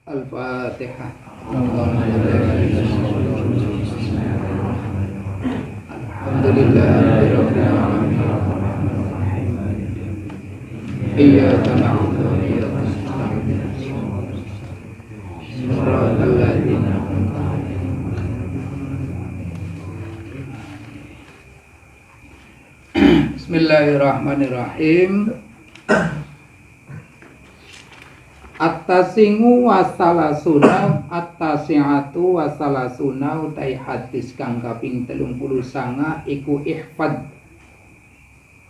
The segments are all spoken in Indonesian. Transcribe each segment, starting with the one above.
Al-Fatihah. Alhamdulillahirabbil alamin. Iyyaka na'budu wa iyyaka nasta'in. Shiratal ladzina an'amta 'alaihim. Bismillahirrahmanirrahim. At-tasingu wasalasuna at-tasi'atu wasalasuna utai hadis kang kaping 39 iku ihfad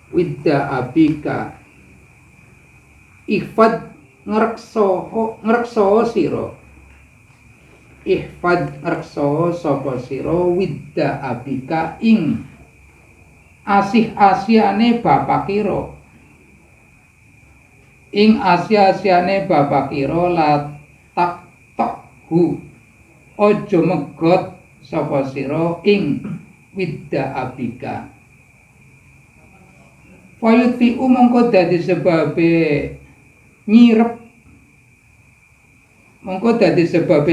widda abika. Ihfad ngrekso sira. Ihfad ngrekso sapa sira widda abika ing asih-asihane bapak kira. Ing asih-asihane bapak kira la tak hu aja megot sapa sira ing widda abika. Fayuti mongko dadi sebabe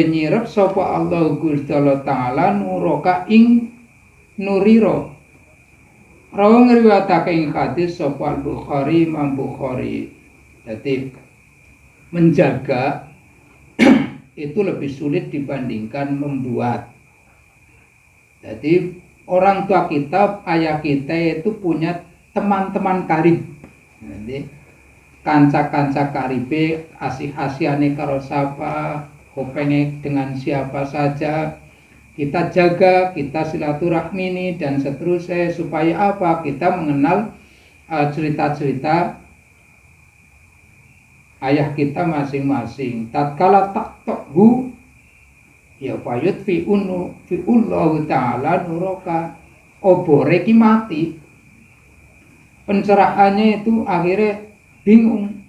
nyirep sapa Allah Gusti Allah taala nuraka ing nurira. Rawi ngriwayatake ing hadis sapa Al-Bukhari, Imam Bukhari. Jadi menjaga itu lebih sulit dibandingkan membuat. Jadi orang tua kita, ayah kita itu punya teman-teman karib. Jadi kanca-kanca karibe asih-asihane karo sapa, kopenge dengan siapa saja. Kita jaga, kita silaturahmi dan seterusnya supaya apa? Kita mengenal cerita-cerita ayah kita masing-masing. Tatkala taktohu ya fayut fi ullahu ta'ala nuraka, obore ki mati. Pencerahannya itu akhirnya bingung.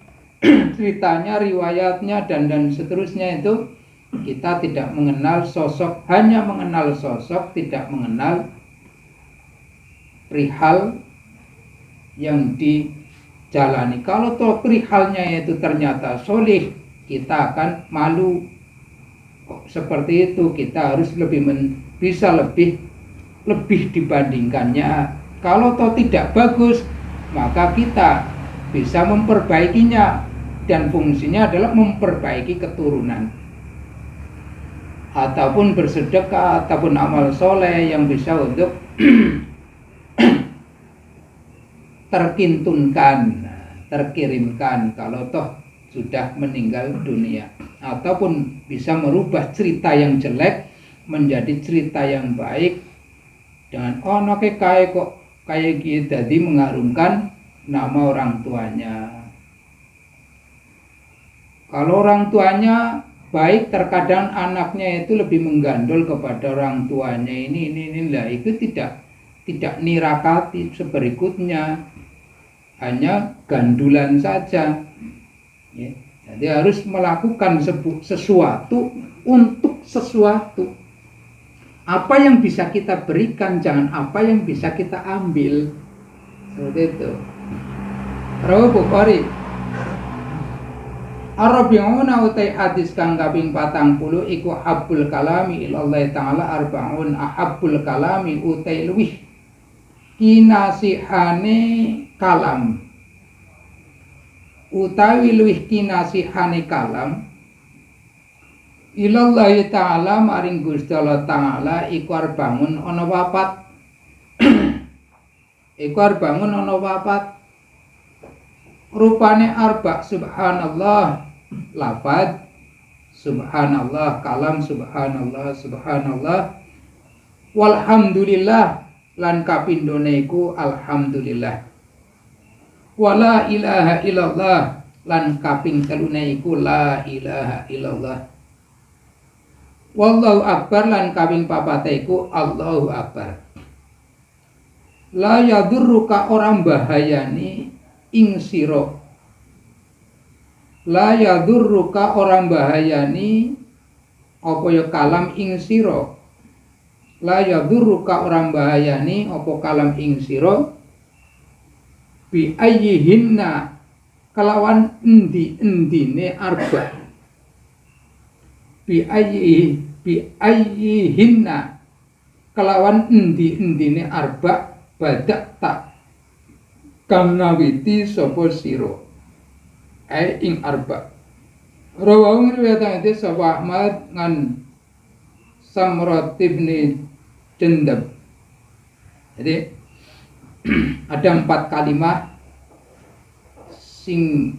Ceritanya, riwayatnya dan seterusnya itu kita tidak mengenal sosok, hanya mengenal sosok, tidak mengenal perihal yang dijalani. Kalau toh perihalnya itu ternyata solih, kita akan malu. Kok seperti itu? Kita harus bisa lebih dibandingkannya. Kalau toh tidak bagus, maka kita bisa memperbaikinya, dan fungsinya adalah memperbaiki keturunan ataupun bersedekah ataupun amal soleh yang bisa untuk terkirimkan kalau toh sudah meninggal dunia, ataupun bisa merubah cerita yang jelek menjadi cerita yang baik dengan kok kayak gitu, jadi mengharumkan nama orang tuanya. Kalau orang tuanya baik, terkadang anaknya itu lebih menggandol kepada orang tuanya inilah, itu tidak nirakati berikutnya, hanya gandulan saja ya. Jadi harus melakukan sesuatu untuk sesuatu. Apa yang bisa kita berikan, jangan apa yang bisa kita ambil. Seperti itu. Rawi Bukhari. Arabi'una utai hadis kang kaping 40 iku habbul kalami ilallahi ta'ala arba'un. Ahabbul kalami utai luwih kinasihane kalam, utawi luwih kinasihane kalam ilallahi ta'ala maring Gusti Allah taala iku arba'un ana papat. Iku arba'un ana papat. Rupane arba, subhanallah lafad, subhanallah kalam, subhanallah walhamdulillah lan kapindhone iku alhamdulillah, wala ilaha illallah lan kaping telune iku la ilaha illallah, wallahu akbar lan kaping papate iku Allahu akbar. La yadurruka orang bahayani ing sira, la yadurruka orang bahayani apa ya kalam ing sira, la yadurruka orang bahayani apa kalam ing sira bi ayyihinna kelawan endi-endine arba. bi ayyihinna kelawan endi-endine arba badak tak kang ngawiti sapa sira ing arba. Rawahu riwayatake sapa Ahmad ngan Samrat bin Jundab. Jadi ada 4 kalimat sing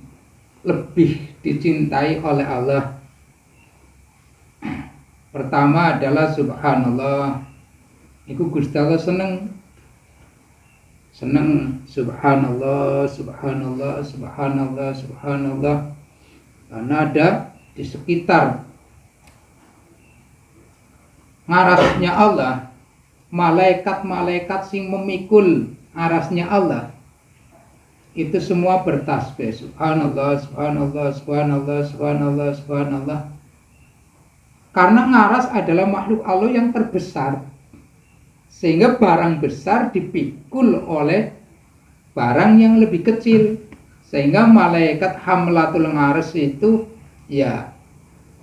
lebih dicintai oleh Allah. Pertama adalah subhanallah. Iku Gusti Allah seneng subhanallah, subhanallah, subhanallah, subhanallah. Karena ada di sekitar arasnya Allah malaikat-malaikat sing memikul arasnya Allah. Itu semua bertasbih subhanallah, subhanallah, subhanallah, subhanallah, subhanallah. Karena ngaras adalah makhluk Allah yang terbesar, sehingga barang besar dipikul oleh barang yang lebih kecil. Sehingga malaikat hamlatul ngaras itu ya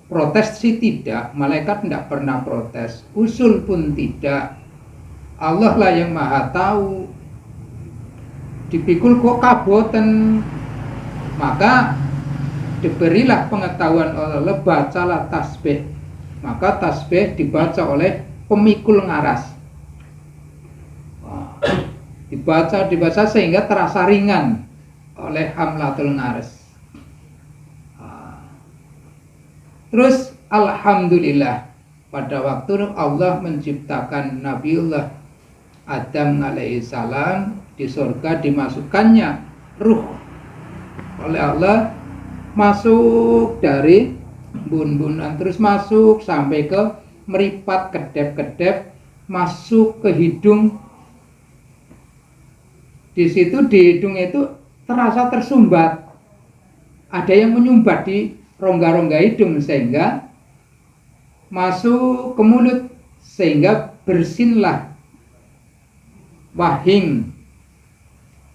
protes sih tidak, malaikat tidak pernah protes, usul pun tidak. Allah lah yang maha tahu. Dipikul kok kaboten, maka diberilah pengetahuan oleh Allah, bacalah tasbih. Maka tasbih dibaca oleh pemikul ngaras. Dibaca sehingga terasa ringan oleh hamlatul ngaras. Terus alhamdulillah, pada waktu Allah menciptakan Nabiullah Adam alaihissalam di surga, dimasukkannya ruh oleh Allah, masuk dari bun-bunan, terus masuk sampai ke meripat, kedep-kedep, masuk ke hidung. Di situ di hidung itu terasa tersumbat, ada yang menyumbat di rongga-rongga hidung sehingga masuk ke mulut, sehingga bersinlah wahing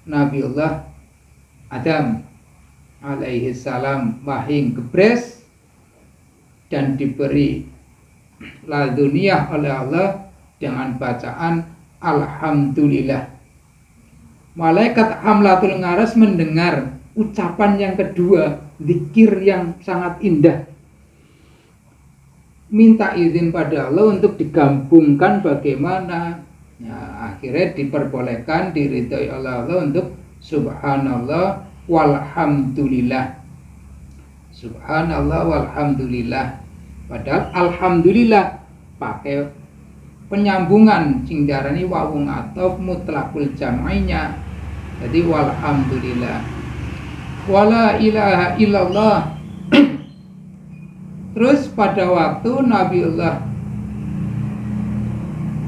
Nabiullah Adam alaihi salam, wahing gebres, dan diberi laduniyah oleh Allah dengan bacaan alhamdulillah. Malaikat hamlatul ngaras mendengar ucapan yang kedua, zikir yang sangat indah, minta izin pada Allah untuk digabungkan bagaimana. Ya, akhirnya diperbolehkan, diridhoi oleh Allah untuk subhanallah walhamdulillah. Subhanallah walhamdulillah. Padahal alhamdulillah pakai penyambungan sing darani wawung atau mutlaqul jam'inya. Jadi walhamdulillah. Wala ilaha illallah. Terus pada waktu Nabiullah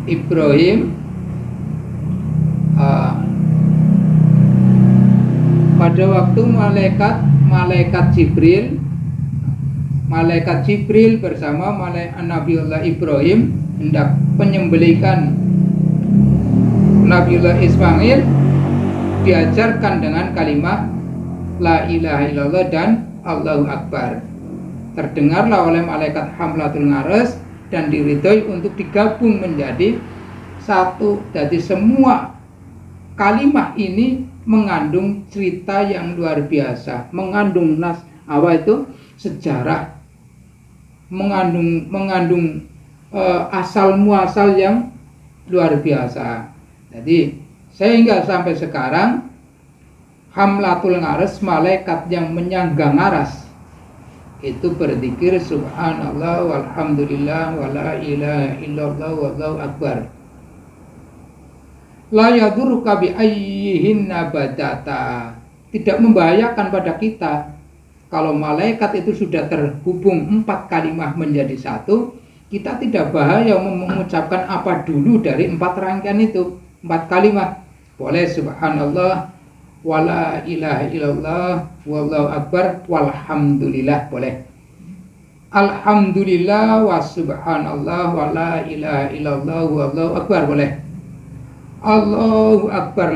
Ibrahim pada waktu malaikat Jibril bersama Nabiullah Ibrahim hendak penyembelihan Nabiullah Ismail, diajarkan dengan kalimat la ilaha illallah dan Allahu Akbar. Terdengarlah oleh malaikat hamlatul ngaras dan diridhoi untuk digabung menjadi satu. Jadi semua kalimat ini mengandung cerita yang luar biasa, mengandung sejarah, mengandung asal muasal yang luar biasa. Jadi sehingga sampai sekarang hamlatul ngaras, malaikat yang menyangga ngaras, itu berzikir subhanallah walhamdulillah wala ilaha illallah wallahu akbar. La yadurruka bi ayyihinna badata. Tidak membahayakan pada kita kalau malaikat itu sudah terhubung 4 kalimat menjadi satu. Kita tidak bahaya mengucapkan apa dulu dari 4 rangkaian itu, 4 kalimat. Boleh subhanallah wala ilaha illallah wallahu akbar walhamdulillah, boleh. Alhamdulillah wa subhanallah wala ilaha illallah wallahu akbar, boleh. Allahu akbar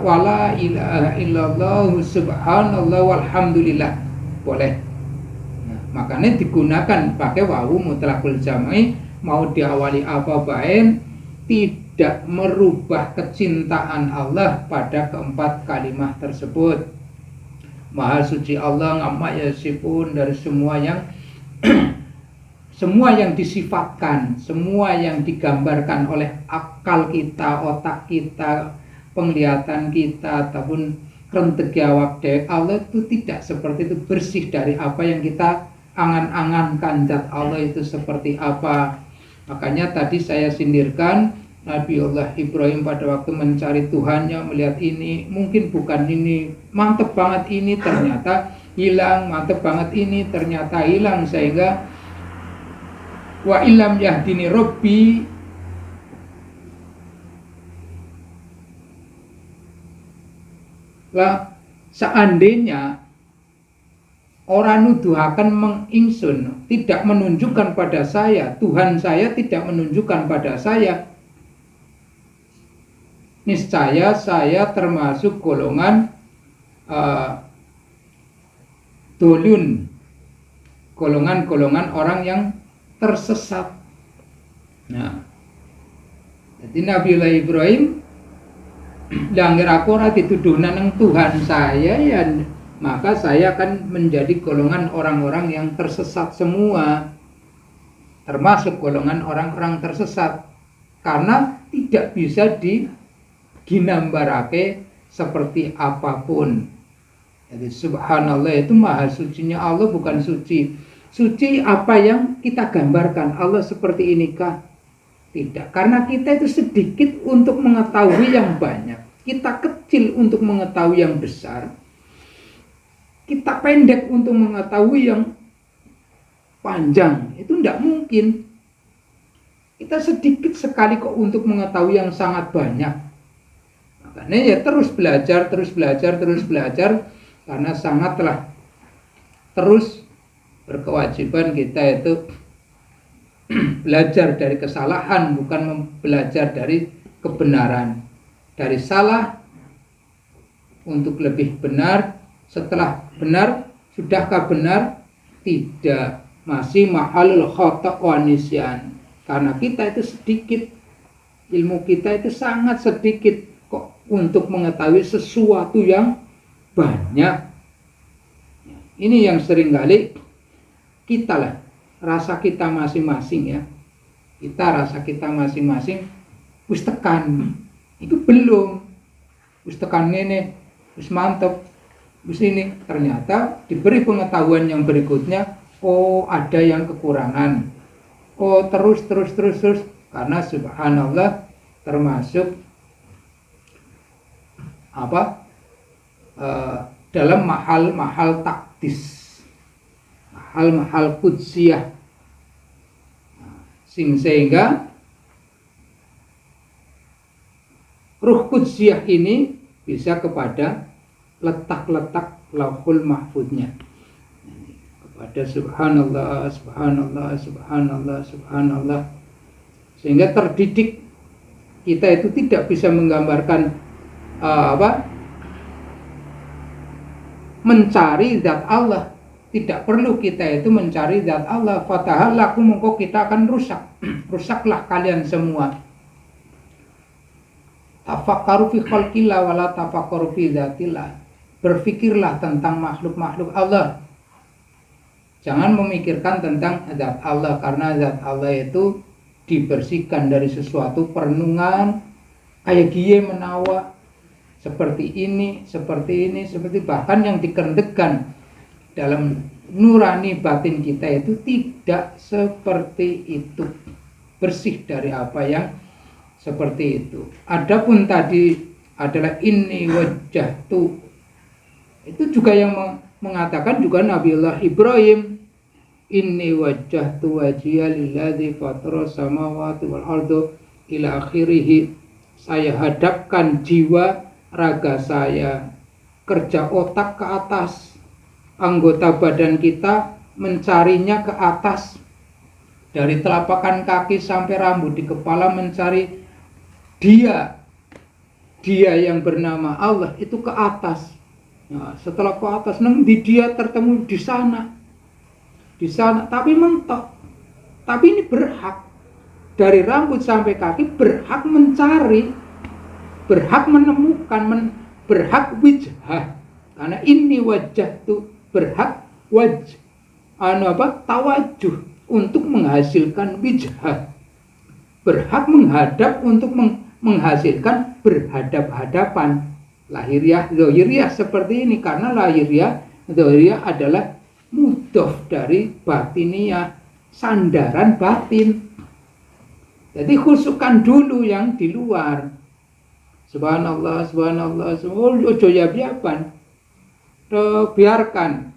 wala ilaha illallah subhanallah walhamdulillah, boleh. Makanya digunakan pakai wawu mutlaqul jam'i, mau diawali apa baik, tidak merubah kecintaan Allah pada keempat kalimat tersebut. Maha suci Allah amma yasifun, dari semua yang semua yang disifatkan, semua yang digambarkan oleh akal kita, otak kita, penglihatan kita, ataupun rentegi awak dewek, Allah itu tidak seperti itu, bersih dari apa yang kita angan-angankan. Zat Allah itu seperti apa. Makanya tadi saya sindirkan Nabiullah Ibrahim pada waktu mencari Tuhannya, melihat ini mungkin bukan ini, mantep banget ini, ternyata hilang, mantep banget ini, ternyata hilang, sehingga wa illam yahdini Rabbi, lah seandainya orang nuduhaken mengingsun, tidak menunjukkan pada saya, Tuhan saya tidak menunjukkan pada saya, niscaya saya termasuk golongan dolun, golongan-golongan orang yang tersesat. Nah, jadi Nabiullah Ibrahim langgar aku ora dituduh nang Tuhan saya, ya maka saya akan menjadi golongan orang-orang yang tersesat semua, termasuk golongan orang-orang tersesat, karena tidak bisa digambarake seperti apapun. Jadi subhanallah itu maha sucinya Allah, bukan suci apa yang kita gambarkan. Allah seperti inikah? Tidak, karena kita itu sedikit untuk mengetahui yang banyak, kita kecil untuk mengetahui yang besar, kita pendek untuk mengetahui yang panjang. Itu tidak mungkin. Kita sedikit sekali kok untuk mengetahui yang sangat banyak. Makanya ya terus belajar, karena sangatlah terus berkewajiban kita itu belajar dari kesalahan, bukan belajar dari kebenaran. Dari salah untuk lebih benar, setelah benar, sudahkah benar? Tidak, masih mahalul khata' wa nisyan. Karena kita itu sedikit, ilmu kita itu sangat sedikit kok untuk mengetahui sesuatu yang banyak. Ini yang seringkali kita lah, rasa kita masing-masing ya. Kita rasa kita masing-masing wis tekan. Itu belum. Wis tekan ngene, wis mantep, wis ini, ternyata diberi pengetahuan yang berikutnya, oh ada yang kekurangan. Oh terus karena subhanallah termasuk apa? Dalam mahal takdis, mahal kudsiyah, sehingga ruh kudsiyah ini bisa kepada letak-letak lauhul mahfudnya, kepada subhanallah, sehingga terdidik. Kita itu tidak bisa menggambarkan mencari zat Allah. Tidak perlu kita itu mencari zat Allah. Fatahallakum, mongko kita akan rusak. Rusaklah kalian semua. Tafakkaru fi khalqillah wala tafakkaru fi zatillah. Berfikirlah tentang makhluk-makhluk Allah. Jangan memikirkan tentang zat Allah, karena zat Allah itu dibersihkan dari sesuatu perenungan kayak giye menawa, seperti ini, bahkan yang dikerendekan dalam nurani batin kita itu tidak seperti itu, bersih dari apa yang seperti itu. Adapun tadi adalah inni wajjahtu, itu juga yang mengatakan juga Nabiullah Ibrahim, inni wajjahtu wajhiya lilladzi fatara samawati wal arda ila akhirih. Saya hadapkan jiwa raga saya, kerja otak ke atas, anggota badan kita mencarinya ke atas, dari telapakan kaki sampai rambut di kepala mencari dia yang bernama Allah itu ke atas. Nah, setelah ke atas, di dia tertemu di sana di sana, tapi mentok. Tapi ini berhak, dari rambut sampai kaki berhak mencari, berhak menemukan, berhak wijhah. Karena ini wajah tuh berhak tawajuh untuk menghasilkan wijhah, berhak menghadap untuk menghasilkan berhadap-hadapan. Lahiriah, zohiriah seperti ini, karena lahiriah, zohiriah adalah mudhof dari batiniah, sandaran batin. Jadi khusukan dulu yang di luar. Subhanallah, subhanallah, ojo ya biapan. Biarkan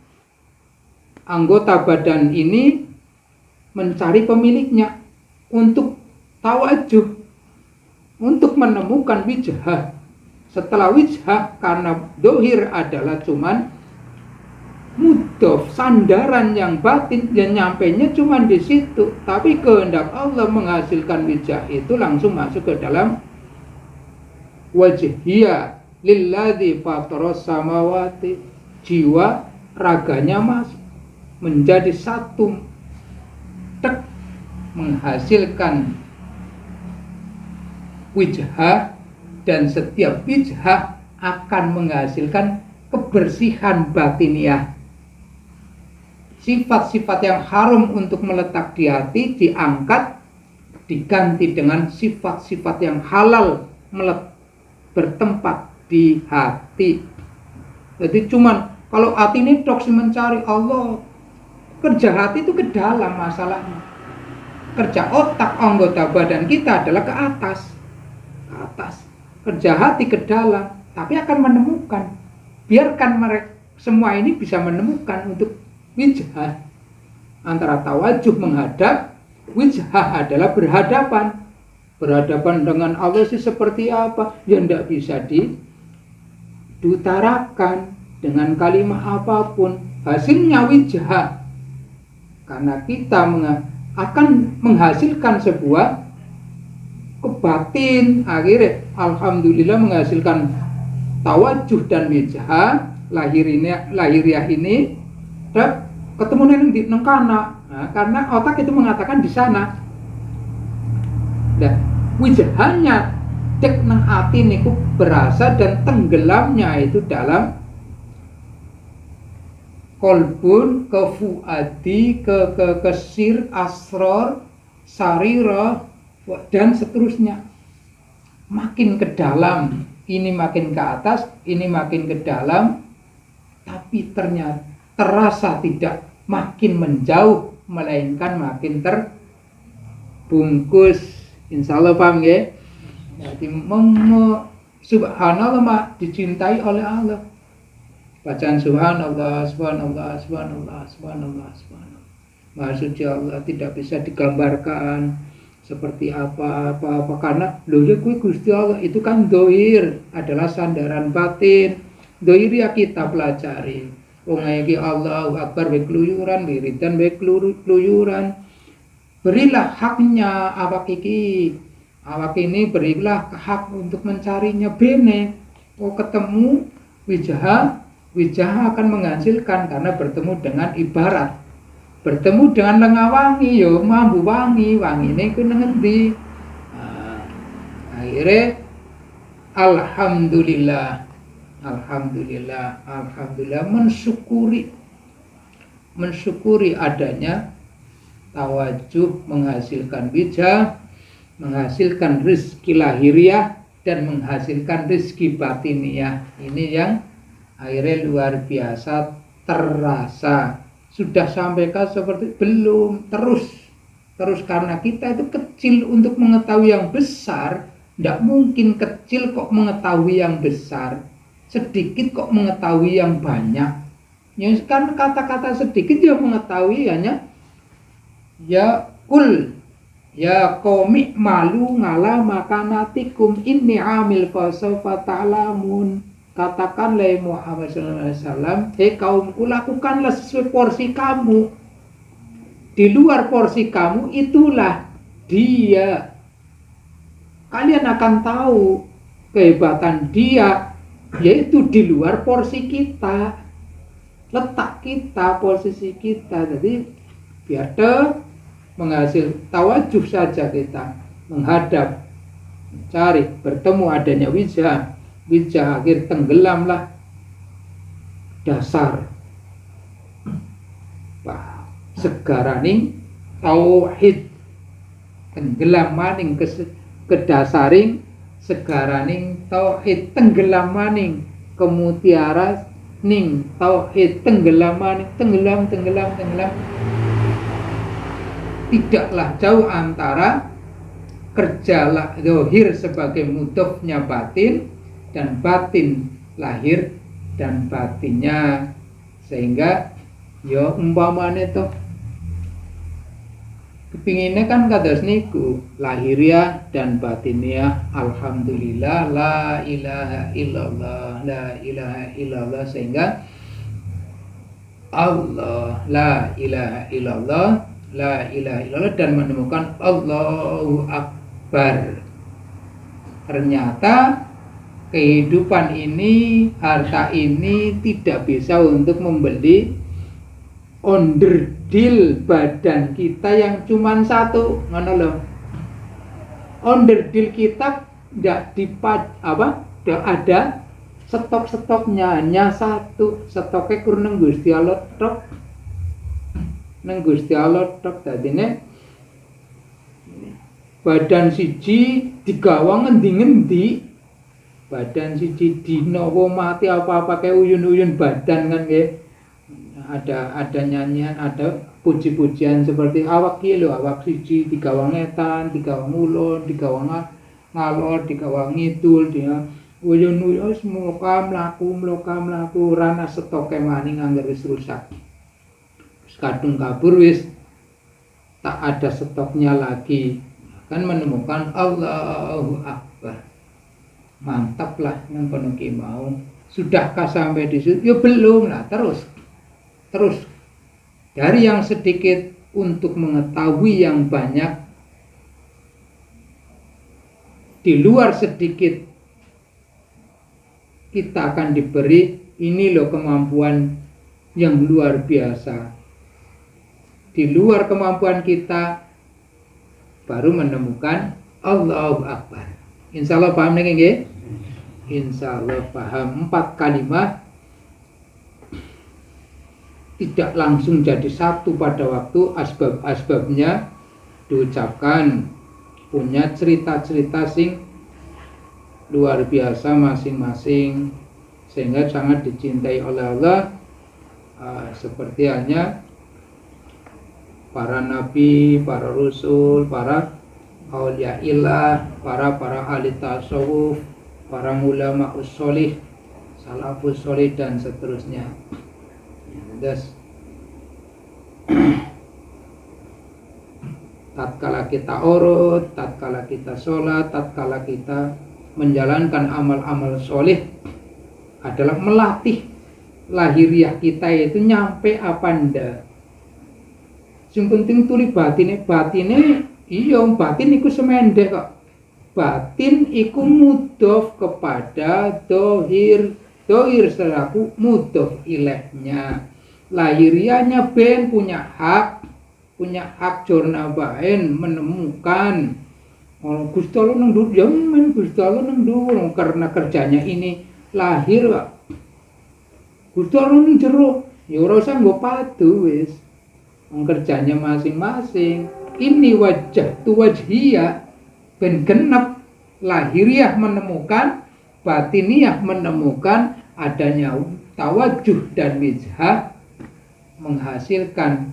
anggota badan ini mencari pemiliknya untuk tawajuh, untuk menemukan wijhah. Setelah wijhah, karena dohir adalah cuman mudhof, sandaran yang batin, yang nyampainya cuman di situ. Tapi kehendak Allah menghasilkan wijhah itu langsung masuk ke dalam wajhiyah lilladzi fataras samawati. Jiwa raganya masuk menjadi satu, menghasilkan wijhah, dan setiap wijhah akan menghasilkan kebersihan batiniah. Sifat-sifat yang haram untuk meletak di hati diangkat, diganti dengan sifat-sifat yang halal bertempat di hati. Jadi cuman kalau hati ini doksi mencari Allah, kerja hati itu ke dalam masalahnya. Kerja otak anggota badan kita adalah ke atas. Ke atas. Kerja hati ke dalam, tapi akan menemukan. Biarkan mereka semua ini bisa menemukan untuk wijhah. Antara tawajuh menghadap, wijhah adalah berhadapan. Berhadapan dengan Allah sih seperti apa? Ya tidak bisa diutarakan dengan kalimat apapun. Hasilnya wijhah. Karena kita akan menghasilkan sebuah kebatin, akhirnya alhamdulillah menghasilkan tawajuh dan wijhah. Lahiriah ini ketemu neng kana. Nah, karena otak itu mengatakan di sana. Dan wijhahnya cek nang ati niku berasa, dan tenggelamnya itu dalam kolbun, ke fuadi, ke sir, asror, sarira, dan seterusnya. Makin ke dalam, ini makin ke atas, ini makin ke dalam, tapi ternyata terasa tidak makin menjauh, melainkan makin terbungkus. Insya Allah paham ya? Jadi subhanallah dicintai oleh Allah. Bacaan subhanallah, subhanallah, subhanallah, subhanallah, subhanallah. Maha suci Allah tidak bisa digambarkan seperti apa karena ya kuwi Gusti Allah itu kan dohir, adalah sandaran batin. Dohir ya kita pelajari. Wong iki Allahu Akbar we keluyuran, wiridan we keluyuran. Berilah haknya awak iki. Awak ini berilah hak untuk mencarinya bene. Oh ketemu wijah akan menghasilkan, karena bertemu dengan ibarat. Bertemu dengan lengawangi, yo mambu wangi ini ku ngendi. Akhirnya alhamdulillah mensyukuri adanya tawajuh, menghasilkan wijah, menghasilkan rizki lahiriah, dan menghasilkan rizki batiniah. Ini yang akhirnya luar biasa terasa. Sudah sampaikan seperti belum, terus karena kita itu kecil untuk mengetahui yang besar. Tidak mungkin kecil kok mengetahui yang besar, sedikit kok mengetahui yang banyak. Ya kan kata-kata sedikit dia mengetahui hanya ya kul ya qaumi malu ngala makanatikum inni amil fasawfa ta'lamun. Katakanlah Muhammad SAW, hei kaumku, lakukanlah sesuai porsi kamu. Di luar porsi kamu itulah dia. Kalian akan tahu kehebatan dia, yaitu di luar porsi kita, letak kita, posisi kita. Jadi biar menghasil tawajuh saja kita menghadap, cari, bertemu adanya wijah akhir tenggelamlah dasar segaraning tauhid, tenggelam maning ke dasaring segaraning tauhid, tenggelam maning kemutiara ning tauhid, tenggelam maning, tenggelam. Tidaklah jauh antara kerja zahir sebagai mudhofnya batin dan batin lahir dan batinnya, sehingga ya umpamane toh kepinginnya kan kados niku lahiriah dan batiniah alhamdulillah la ilaha illallah, sehingga Allah la ilaha illallah dan menemukan Allahu Akbar. Ternyata kehidupan ini, harta ini tidak bisa untuk membeli onderdil badan kita yang cuma satu, ngono loh. Onderdil kita tidak tidak ada stok-stoknya, hanya satu. Stoknya kurang Gusti Allah tok. Nang Gusti Allah tok, dadine badan siji digawang ngendi-ngendi. Badan siji dinowo mati apa-apa kayak uyun-uyun badan kan nggih. Ada nyanyian, ada puji-pujian seperti awak iki lho, awak siji digawang etan, digawang ulun, digawang ngalor, digawang ngidul, dia uyun-uyun mloka mlaku rana stoke maning angger wis rusak. Kadung kabur wis tak ada stoknya lagi, kan menemukan Allahu Akbar. Mantap lah yang penuki mau. Sudahkah sampai di situ? Ya belum lah, terus dari yang sedikit untuk mengetahui yang banyak, di luar sedikit kita akan diberi ini loh kemampuan yang luar biasa. Di luar kemampuan kita baru menemukan Allahu Akbar. Insya Allah paham nih nggih? Insya Allah paham. 4 kalimat tidak langsung jadi satu pada waktu, asbab-asbabnya diucapkan, punya cerita-cerita sing luar biasa masing-masing, sehingga sangat dicintai oleh Allah. Seperti halnya para nabi, para rasul, para auliaillah, para ahli tasawuf, para ulama ussolih, salafus sholih dan seterusnya. Terus tatkala kita urut, tatkala kita sholat, tatkala kita menjalankan amal-amal sholih adalah melatih lahiriah kita itu nyampe apa ndak. Yang penting tuli batine iya batin iku semendek kok. Batin iku mudhof kepada dohir selaku mudhof ilahnya. Lahiriahnya ben punya hak jurna baen menemukan Gusti Allah nang dhuwur ya men Gusti Allah nang dhuwur karena kerjanya ini lahir kok. Gusti Allah nang jero ya ora usah nggo padu wis. Kerjanya masing-masing. Ini wajah tu wajhiyah ben genep, lahiriah menemukan, batiniah menemukan adanya tawajuh dan wijhah, menghasilkan.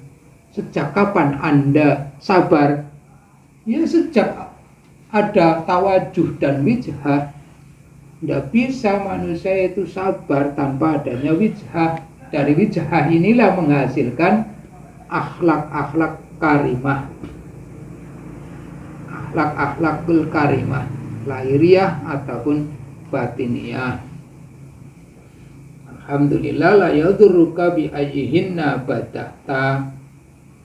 Sejak kapan Anda sabar? Ya sejak ada tawajuh dan wijhah. Tidak bisa manusia itu sabar tanpa adanya wijhah. Dari wijhah inilah menghasilkan akhlak-akhlak karimah, akhlak-akhlakul karimah, lahiriah ataupun batiniah. Alhamdulillah la yadurruka bi ayyihinna bada'ta,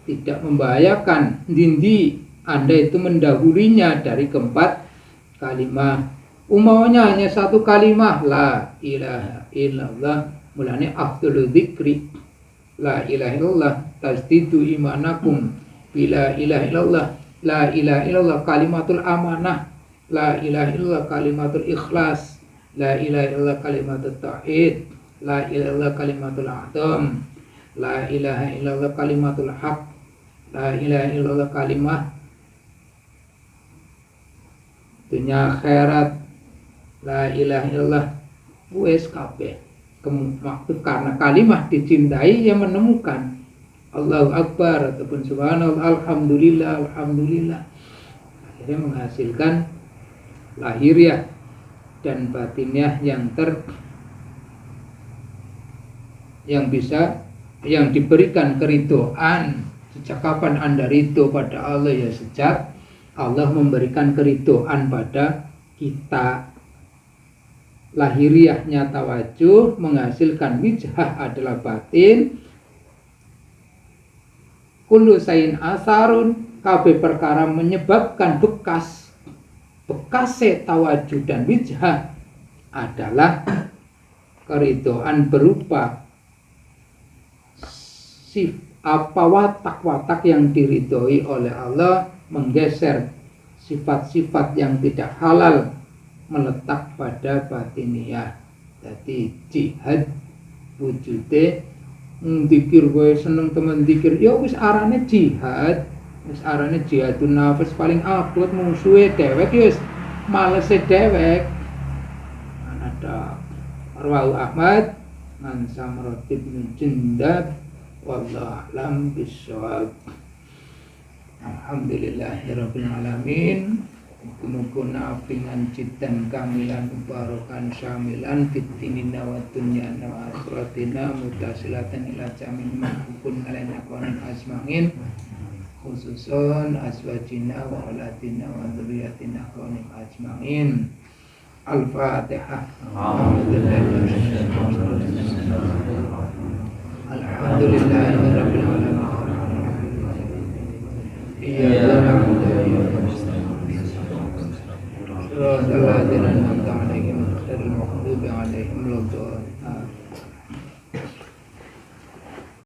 tidak membahayakan dindi Anda itu mendahulunya dari keempat kalimat. Umpamanya hanya satu kalimat la ilaha illallah, mulane afdhalul dzikri, la ilaha illallah tasdidu imanakum, bila ilaha illallah, la ilaha illallah kalimatul amanah, la ilaha illallah kalimatul ikhlas, la ilaha illallah kalimatul tauhid, la ilaha illallah kalimatul a'dham, la ilaha illallah kalimatul haq, la ilaha illallah kalimah dunia akhirat, la ilaha illallah wes kabeh. Karena kalimah dicintai yang menemukan Allahu Akbar ataupun subhanallah, alhamdulillah, alhamdulillah, akhirnya menghasilkan lahiriah dan batiniah yang diberikan keridhaan. Sejak kapan Anda ridho pada Allah? Ya sejak Allah memberikan keridhaan pada kita. Lahiriahnya tawajuh menghasilkan wijhah adalah batin. Kullu sayin asarun, kabeh perkara menyebabkan bekas tawajuh dan wijhah adalah keridhaan berupa watak-watak yang diridhoi oleh Allah, menggeser sifat-sifat yang tidak halal, meletak pada batiniah. Jadi jihad wujude dikir gue seneng temen dikir, ya wis arane jihad, wis arane jihadun nafas paling abot musuhe dewek ya wis malese dewek. Ada Arwah Ahmad man Samratib bin Jundab wallahu a'lam bissawab. Alhamdulillahirabbil alamin. Muga-muga nafingan jiddan kamilan mubarakan syamilan fitinina wa dunyana wa akhiratina mutasilatan ila jamin mahbubun alaina qanin asma'in khususun aswajina wa auladina wa dzurriyyatina qanin ajma'in. Al-Fatihah. Alhamdulillahirabbil alamin. Iyyaka na'budu wa iyyaka nasta'in. Shiratal ladzina an'amta 'alaihim ghairil maghdubi 'alaihim waladdallin.